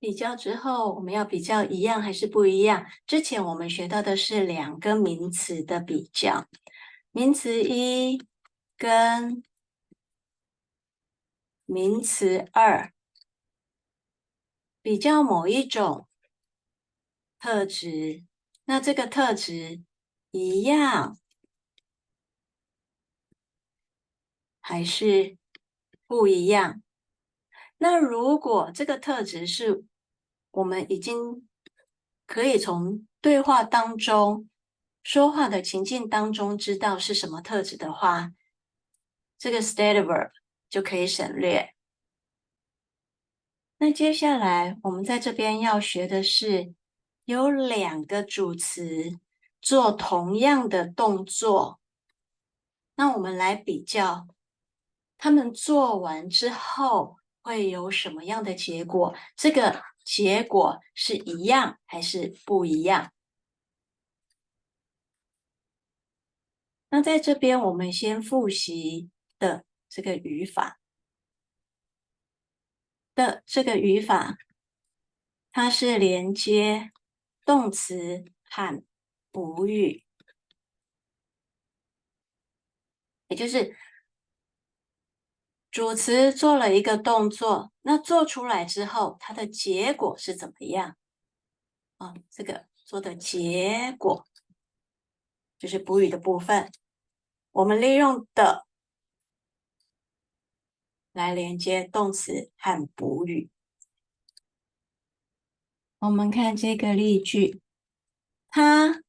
比较之后，我们要比较一样还是不一样？之前我们学到的是两个名词的比较，名词一跟名词二比较某一种特质，那这个特质一样还是不一样？那如果这个特质是我们已经可以从对话当中、说话的情境当中知道是什么特质的话，这个 state verb 就可以省略。那接下来我们在这边要学的是有两个主词做同样的动作，那我们来比较他们做完之后会有什么样的结果？这个结果是一样还是不一样？那在这边我们先复习的这个语法它是连接动词和补语，也就是主词做了一个动作，那做出来之后，它的结果是怎么样？这个做的结果就是补语的部分，我们利用的来连接动词和补语。我们看这个例句，他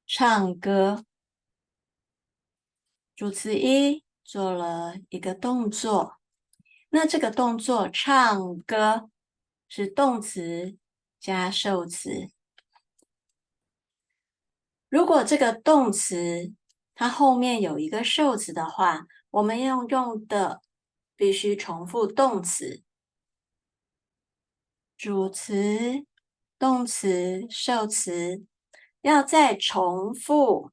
唱歌，主词一做了一个动作，那这个动作唱歌是动词加受词。如果这个动词它后面有一个受词的话，我们要用的必须重复动词、主词、动词、受词，要再重复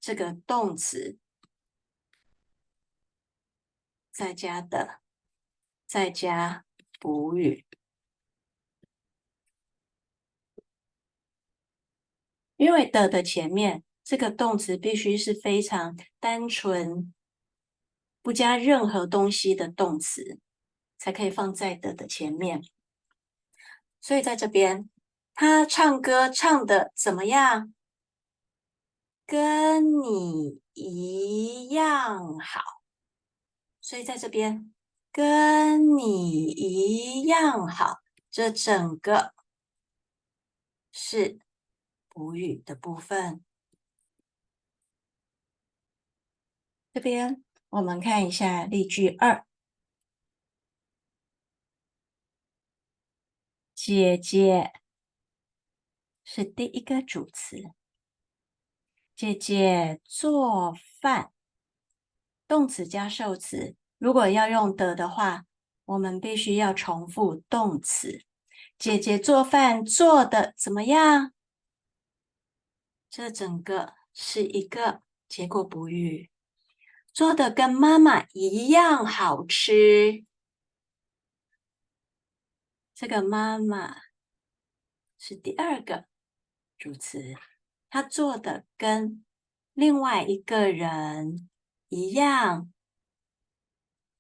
这个动词，再加的，再加补语。因为的前面这个动词必须是非常单纯、不加任何东西的动词，才可以放在的前面。所以在这边，他唱歌唱的怎么样？跟你一样好。所以在这边，跟你一样好，这整个是补语的部分。这边我们看一下例句二，姐姐是第一个主词，姐姐做饭，动词加受词。如果要用的话，我们必须要重复动词。姐姐做饭做的怎么样？这整个是一个结果补语，做的跟妈妈一样好吃。这个妈妈是第二个主词，她做的跟另外一个人一样，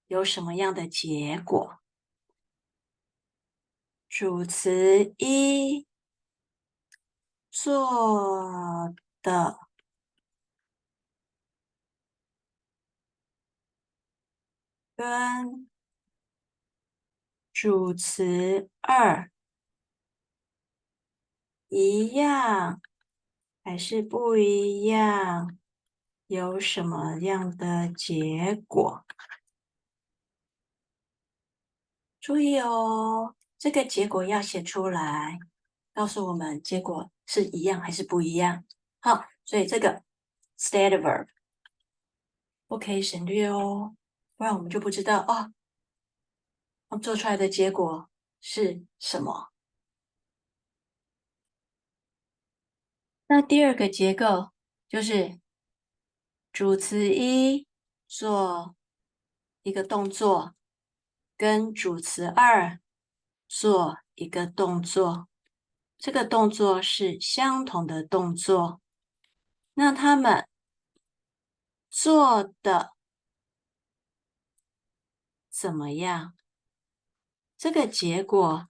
有什么样的结果？主词一做的跟主词二一样还是不一样？有什么样的结果？注意哦，这个结果要写出来，告诉我们结果是一样还是不一样。好，所以这个 state verb 不可以省略哦，不然我们就不知道哦，做出来的结果是什么。那第二个结构就是主词一做一个动作，跟主词二做一个动作，这个动作是相同的动作，那他们做的怎么样？这个结果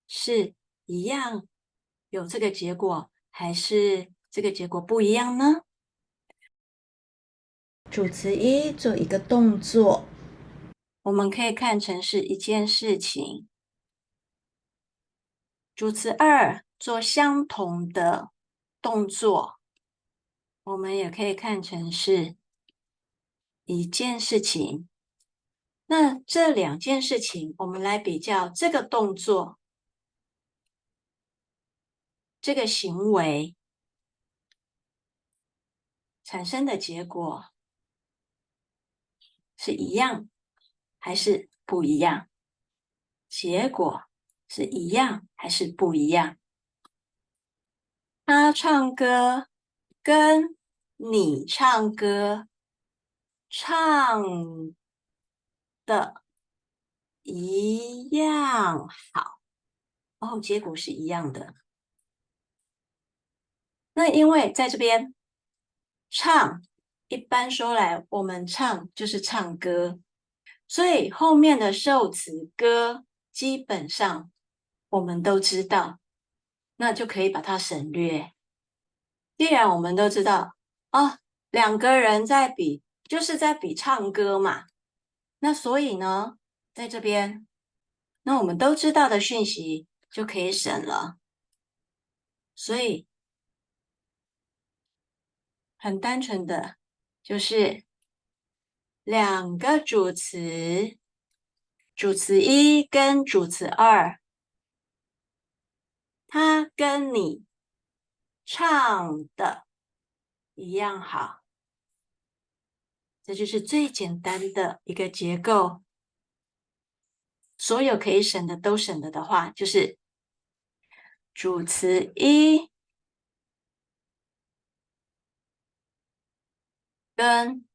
是一样，有这个结果，还是这个结果不一样呢？主词一做一个动作，我们可以看成是一件事情。主词二做相同的动作，我们也可以看成是一件事情。那这两件事情，我们来比较这个动作，这个行为产生的结果是一样还是不一样？结果是一样还是不一样？他唱歌跟你唱歌唱的一样好，哦，结果是一样的。那因为在这边唱，一般说来，我们唱就是唱歌，所以后面的受词歌基本上我们都知道，那就可以把它省略。既然我们都知道，哦，两个人在比，就是在比唱歌嘛。那所以呢，在这边，那我们都知道的讯息就可以省了。所以很单纯的就是两个主词，主词一跟主词二，他跟你唱的一样好，这就是最简单的一个结构。所有可以省的都省了的话，就是主词一跟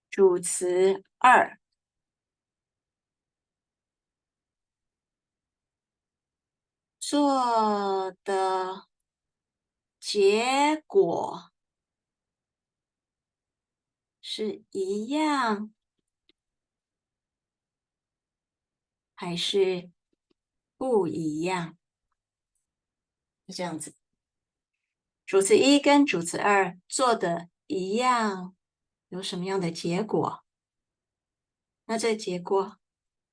主词二做的结果是一样还是不一样？是这样子，主词一跟主词二做的一样，有什么样的结果？那这结果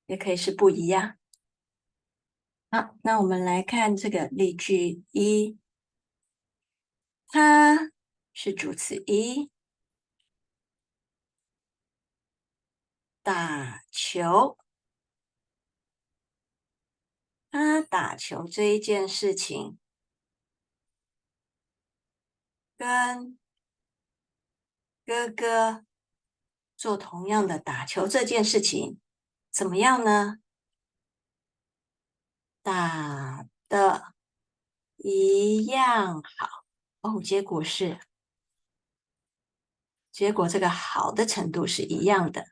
也可以是不一样。好，那我们来看这个例句一，它是主词一，打球。他打球这一件事情，跟哥哥做同样的打球这件事情，怎么样呢？打的一样好哦，结果这个好的程度是一样的。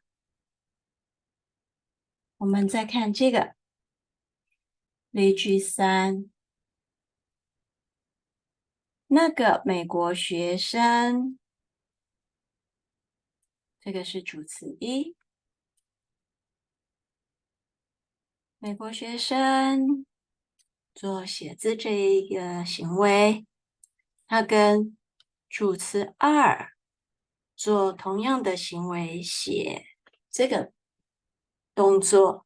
我们再看这个例句三，那个美国学生，这个是主词一，美国学生做写字这一个行为，它跟主词二做同样的行为，写这个动作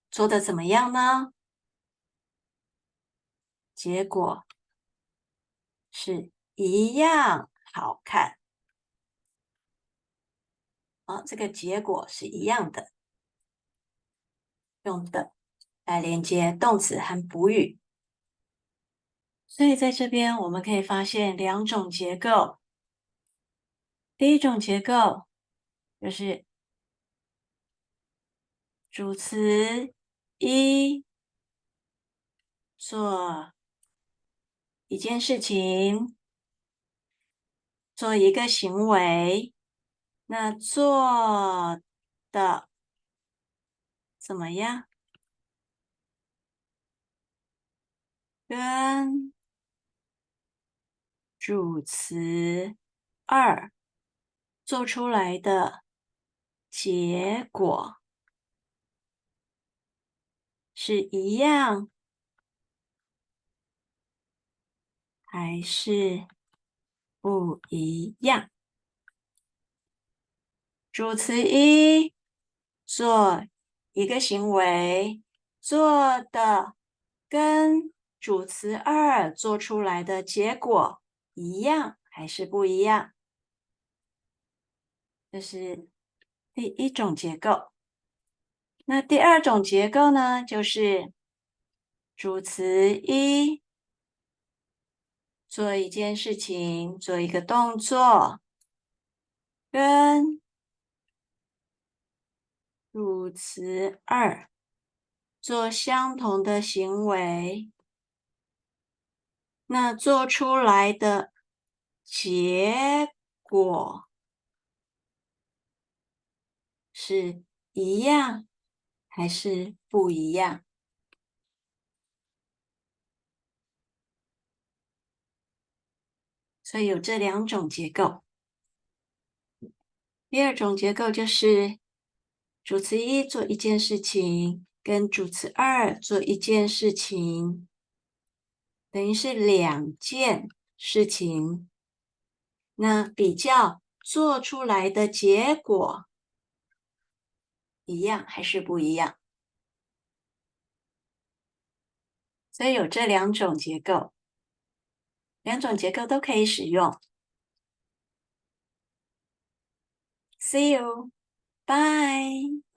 做的怎么样呢？结果是一样好看。啊，这个结果是一样的，用的来连接动词和补语。所以在这边我们可以发现两种结构。第一种结构就是主词一做一件事情，做一个行为，那做的怎么样？跟主词二做出来的结果是一样还是不一样？主词一做一个行为，做的跟主词二做出来的结果一样还是不一样？这是第一种结构。那第二种结构呢，就是主词一做一件事情，做一个动作，跟主词二做相同的行为，那做出来的结果是一样还是不一样？所以有这两种结构。第二种结构就是主词一做一件事情，跟主词二做一件事情，等于是两件事情。那比较做出来的结果一样还是不一样？所以有这两种结构，两种结构都可以使用。See you, bye.